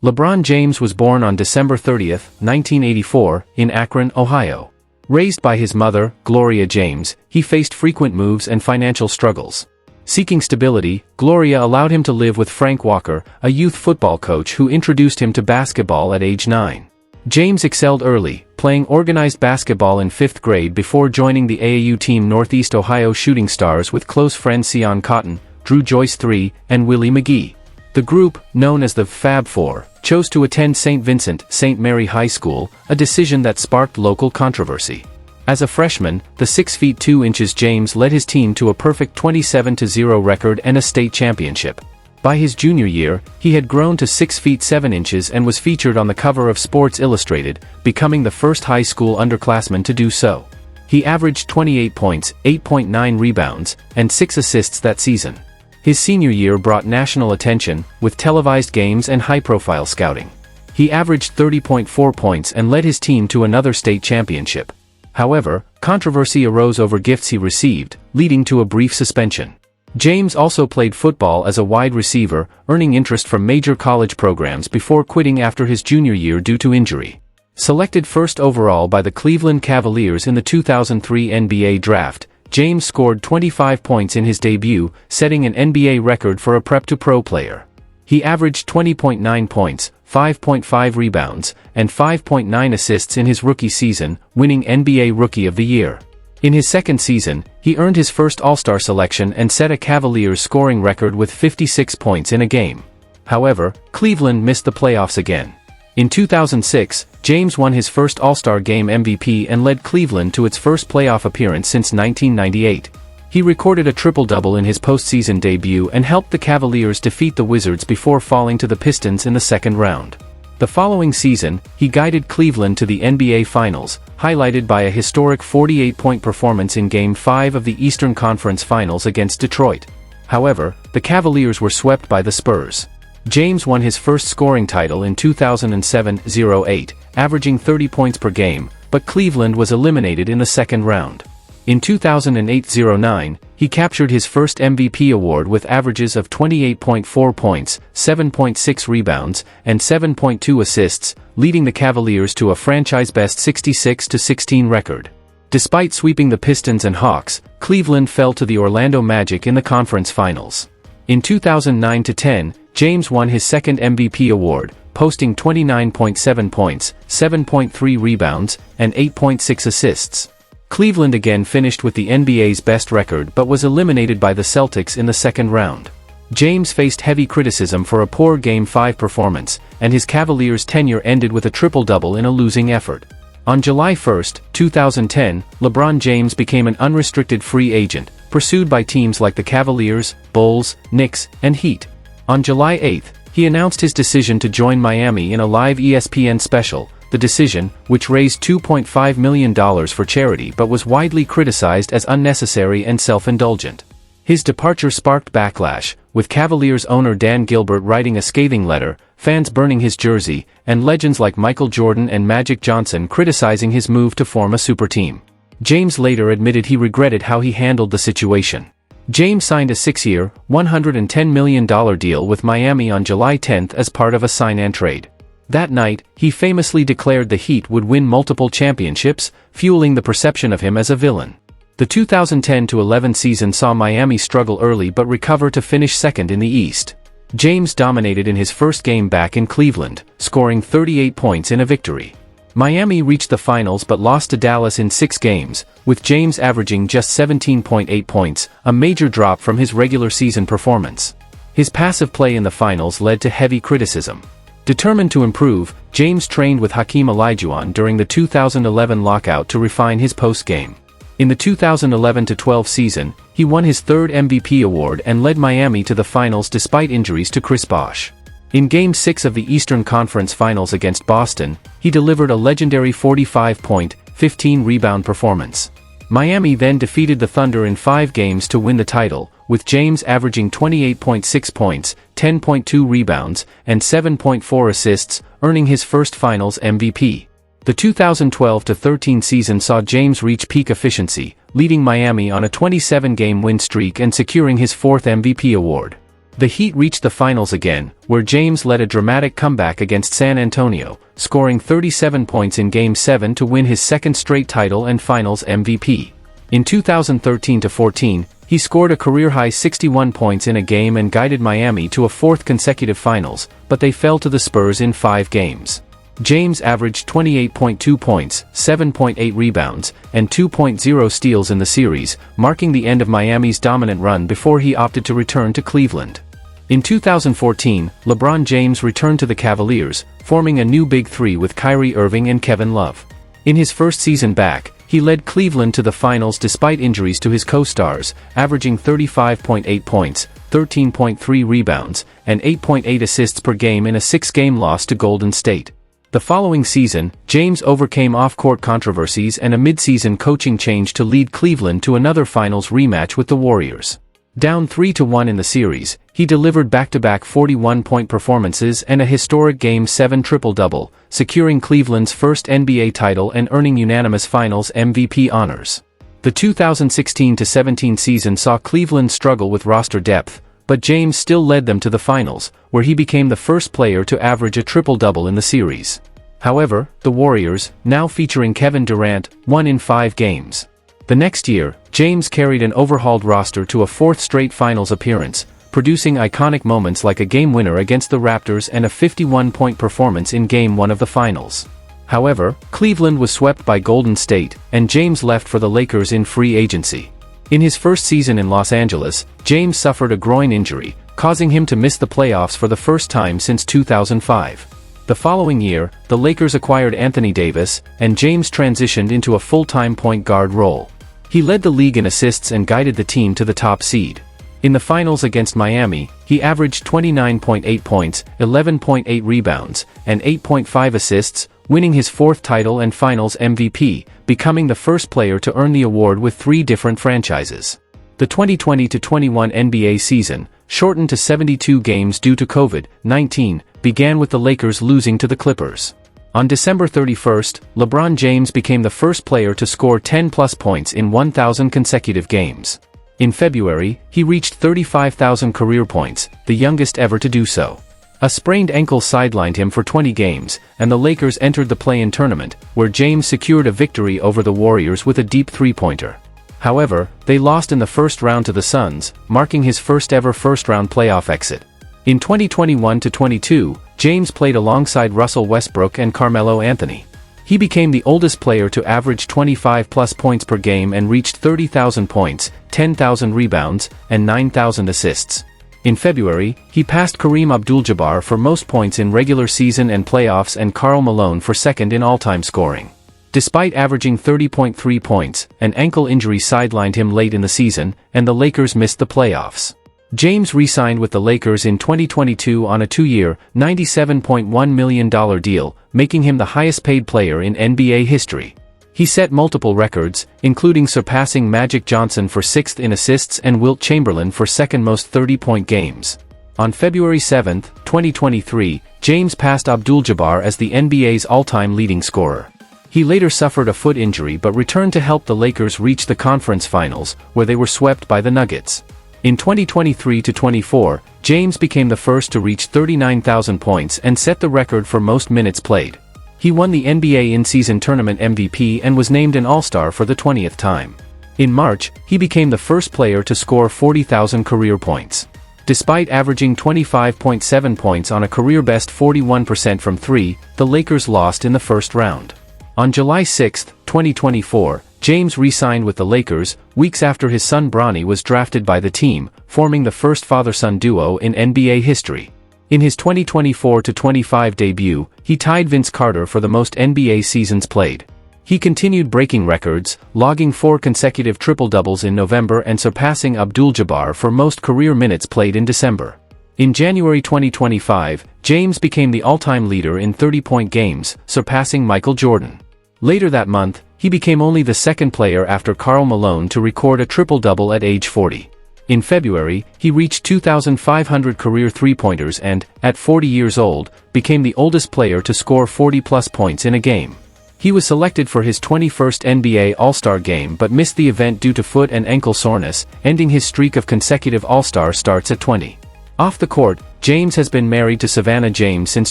LeBron James was born on December 30, 1984, in Akron, Ohio. Raised by his mother, Gloria James, he faced frequent moves and financial struggles. Seeking stability, Gloria allowed him to live with Frank Walker, a youth football coach who introduced him to basketball at age 9. James excelled early, playing organized basketball in 5th grade before joining the AAU team Northeast Ohio Shooting Stars with close friends Sion Cotton, Drew Joyce III, and Willie McGee. The group, known as the Fab Four, chose to attend St. Vincent, St. Mary High School, a decision that sparked local controversy. As a freshman, the 6 feet 2 inches James led his team to a perfect 27-0 record and a state championship. By his junior year, he had grown to 6 feet 7 inches and was featured on the cover of Sports Illustrated, becoming the first high school underclassman to do so. He averaged 28 points, 8.9 rebounds, and 6 assists that season. His senior year brought national attention, with televised games and high-profile scouting. He averaged 30.4 points and led his team to another state championship. However, controversy arose over gifts he received, leading to a brief suspension. James also played football as a wide receiver, earning interest from major college programs before quitting after his junior year due to injury. Selected first overall by the Cleveland Cavaliers in the 2003 NBA Draft, James scored 25 points in his debut, setting an NBA record for a prep-to-pro player. He averaged 20.9 points, 5.5 rebounds, and 5.9 assists in his rookie season, winning NBA Rookie of the Year. In his second season, he earned his first All-Star selection and set a Cavaliers scoring record with 56 points in a game. However, Cleveland missed the playoffs again. In 2006, James won his first All-Star Game MVP and led Cleveland to its first playoff appearance since 1998. He recorded a triple-double in his postseason debut and helped the Cavaliers defeat the Wizards before falling to the Pistons in the second round. The following season, he guided Cleveland to the NBA Finals, highlighted by a historic 48-point performance in Game 5 of the Eastern Conference Finals against Detroit. However, the Cavaliers were swept by the Spurs. James won his first scoring title in 2007-08, averaging 30 points per game, but Cleveland was eliminated in the second round. In 2008-09, he captured his first MVP award with averages of 28.4 points, 7.6 rebounds, and 7.2 assists, leading the Cavaliers to a franchise-best 66-16 record. Despite sweeping the Pistons and Hawks, Cleveland fell to the Orlando Magic in the conference finals. In 2009-10, James won his second MVP award, posting 29.7 points, 7.3 rebounds, and 8.6 assists. Cleveland again finished with the NBA's best record but was eliminated by the Celtics in the second round. James faced heavy criticism for a poor Game 5 performance, and his Cavaliers' tenure ended with a triple-double in a losing effort. On July 1, 2010, LeBron James became an unrestricted free agent, pursued by teams like the Cavaliers, Bulls, Knicks, and Heat. On July 8, he announced his decision to join Miami in a live ESPN special. The decision, which raised $2.5 million for charity but was widely criticized as unnecessary and self-indulgent. His departure sparked backlash, with Cavaliers owner Dan Gilbert writing a scathing letter, fans burning his jersey, and legends like Michael Jordan and Magic Johnson criticizing his move to form a super team. James later admitted he regretted how he handled the situation. James signed a 6-year, $110 million deal with Miami on July 10 as part of a sign-and trade. That night, he famously declared the Heat would win multiple championships, fueling the perception of him as a villain. The 2010-11 season saw Miami struggle early but recover to finish second in the East. James dominated in his first game back in Cleveland, scoring 38 points in a victory. Miami reached the finals but lost to Dallas in 6 games, with James averaging just 17.8 points, a major drop from his regular season performance. His passive play in the finals led to heavy criticism. Determined to improve, James trained with Hakeem Olajuwon during the 2011 lockout to refine his post-game. In the 2011-12 season, he won his third MVP award and led Miami to the finals despite injuries to Chris Bosh. In Game 6 of the Eastern Conference Finals against Boston, he delivered a legendary 45-point, 15-rebound performance. Miami then defeated the Thunder in 5 games to win the title, with James averaging 28.6 points, 10.2 rebounds, and 7.4 assists, earning his first Finals MVP. The 2012-13 season saw James reach peak efficiency, leading Miami on a 27-game win streak and securing his 4th MVP award. The Heat reached the finals again, where James led a dramatic comeback against San Antonio, scoring 37 points in Game 7 to win his second straight title and Finals MVP. In 2013-14, he scored a career-high 61 points in a game and guided Miami to a fourth consecutive Finals, but they fell to the Spurs in 5 games. James averaged 28.2 points, 7.8 rebounds, and 2.0 steals in the series, marking the end of Miami's dominant run before he opted to return to Cleveland. In 2014, LeBron James returned to the Cavaliers, forming a new Big Three with Kyrie Irving and Kevin Love. In his first season back, he led Cleveland to the finals despite injuries to his co-stars, averaging 35.8 points, 13.3 rebounds, and 8.8 assists per game in a 6-game loss to Golden State. The following season, James overcame off-court controversies and a mid-season coaching change to lead Cleveland to another finals rematch with the Warriors. Down 3-1 in the series, he delivered back-to-back 41-point performances and a historic Game 7 triple-double, securing Cleveland's first NBA title and earning unanimous Finals MVP honors. The 2016-17 season saw Cleveland struggle with roster depth, but James still led them to the finals, where he became the first player to average a triple-double in the series. However, the Warriors, now featuring Kevin Durant, won in 5 games. The next year, James carried an overhauled roster to a 4th straight finals appearance, producing iconic moments like a game winner against the Raptors and a 51-point performance in Game 1 of the finals. However, Cleveland was swept by Golden State, and James left for the Lakers in free agency. In his first season in Los Angeles, James suffered a groin injury, causing him to miss the playoffs for the first time since 2005. The following year, the Lakers acquired Anthony Davis, and James transitioned into a full-time point guard role. He led the league in assists and guided the team to the top seed. In the finals against Miami, he averaged 29.8 points, 11.8 rebounds, and 8.5 assists, winning his 4th title and Finals MVP, becoming the first player to earn the award with 3 different franchises. The 2020-21 NBA season, shortened to 72 games due to COVID-19, began with the Lakers losing to the Clippers. On December 31, LeBron James became the first player to score 10-plus points in 1,000 consecutive games. In February, he reached 35,000 career points, the youngest ever to do so. A sprained ankle sidelined him for 20 games, and the Lakers entered the play-in tournament, where James secured a victory over the Warriors with a deep three-pointer. However, they lost in the first round to the Suns, marking his first-ever first-round playoff exit. In 2021-22, James played alongside Russell Westbrook and Carmelo Anthony. He became the oldest player to average 25-plus points per game and reached 30,000 points, 10,000 rebounds, and 9,000 assists. In February, he passed Kareem Abdul-Jabbar for most points in regular season and playoffs and Karl Malone for second in all-time scoring. Despite averaging 30.3 points, an ankle injury sidelined him late in the season, and the Lakers missed the playoffs. James re-signed with the Lakers in 2022 on a 2-year, $97.1 million deal, making him the highest-paid player in NBA history. He set multiple records, including surpassing Magic Johnson for 6th in assists and Wilt Chamberlain for second-most 30-point games. On February 7, 2023, James passed Abdul-Jabbar as the NBA's all-time leading scorer. He later suffered a foot injury but returned to help the Lakers reach the conference finals, where they were swept by the Nuggets. In 2023-24, James became the first to reach 39,000 points and set the record for most minutes played. He won the NBA in-season tournament MVP and was named an All-Star for the 20th time. In March, he became the first player to score 40,000 career points. Despite averaging 25.7 points on a career-best 41% from 3, the Lakers lost in the first round. On July 6, 2024, James re-signed with the Lakers, weeks after his son Bronny was drafted by the team, forming the first father-son duo in NBA history. In his 2024-25 debut, he tied Vince Carter for the most NBA seasons played. He continued breaking records, logging 4 consecutive triple-doubles in November and surpassing Abdul-Jabbar for most career minutes played in December. In January 2025, James became the all-time leader in 30-point games, surpassing Michael Jordan. Later that month, he became only the second player after Karl Malone to record a triple-double at age 40. In February, he reached 2,500 career three-pointers and, at 40 years old, became the oldest player to score 40-plus points in a game. He was selected for his 21st NBA All-Star game but missed the event due to foot and ankle soreness, ending his streak of consecutive All-Star starts at 20. Off the court, James has been married to Savannah James since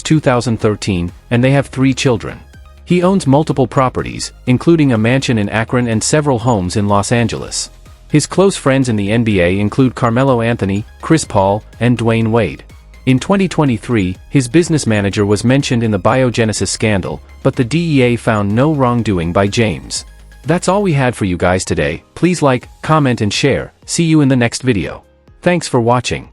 2013, and they have 3 children. He owns multiple properties, including a mansion in Akron and several homes in Los Angeles. His close friends in the NBA include Carmelo Anthony, Chris Paul, and Dwayne Wade. In 2023, his business manager was mentioned in the biogenesis scandal, but the DEA found no wrongdoing by James. That's all we had for you guys today. Please like, comment and share. See you in the next video. Thanks for watching.